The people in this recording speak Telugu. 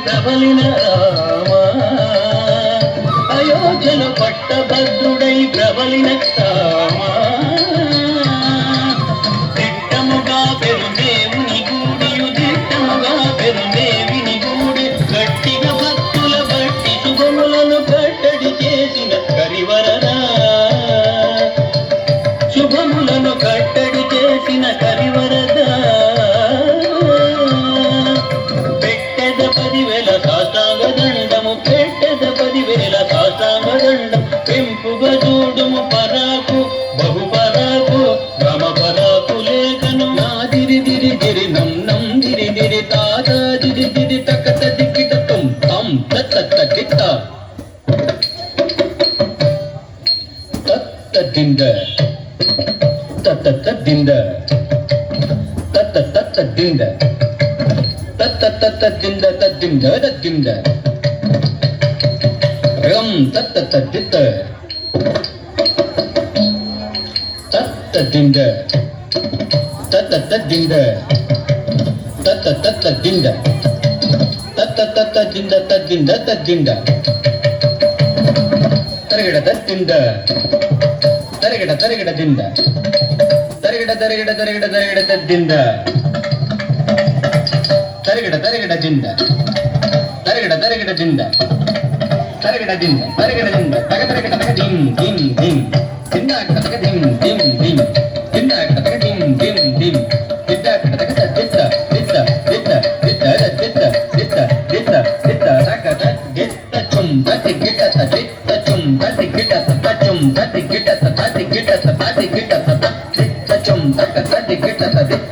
ప్రబలిన రామ అయోధ్యలో పట్టభద్రుడై ప్రబలినస్తామా దిట్టముగా పెరుదేవుని గూడియు దిట్టముగా పెరుదేవిని గూడి గట్టిగా భక్తుల బట్టి శుభములను కట్టడి చేసిన కరివరదా శుభములను కట్టడి చేసిన కరివరదా పెట్టెద 10,000 సాష్టాంగ దండము పెట్టెద 10,000 సాష్టాంగ దండం పెంపుగా చూడుము పరాకు బహు పరాకు గమ పరాకు లేఖను నాదిరి దిరి దిరి నం నం దిరి దిరి తాత దిరి దిరి తకత దిక్కిట తుం తం తత్త కిట్ట తత్త దింద తత్త దింద తత్త తత్త దింద తత్త తత్త దింద తద్దింద తద్దింద రం తత్త తద్దిత్త తత్త దింద తత్త తద్దింద తత్త తత్త దింద తత్త తత్త దింద తద్దింద తద్దింద తరగడ తద్దింద తరగడ తరగడ దింద తరగడ తరగడ తరగడ తరగడ తద్దింద తరగడ తరగడ దింద తరగడ తరగడ దింద తరగడ దింద తరగడ దింద తగ తరగడ తగ దిం దిం దిం దింద తగ దిం దిం దిం దింద తగ దిం దిం దిం దింద తగ దిత్త దిత్త దిత్త దిత్త దిత్త దిత్త దిత్త దిత్త తగ దిత్త చుం తతి గిట దిత్త చుం తతి గిట తచుం తతి గిట తతి గిట తతి గిట దిత్త చుం తగ తతి గిట దిత్త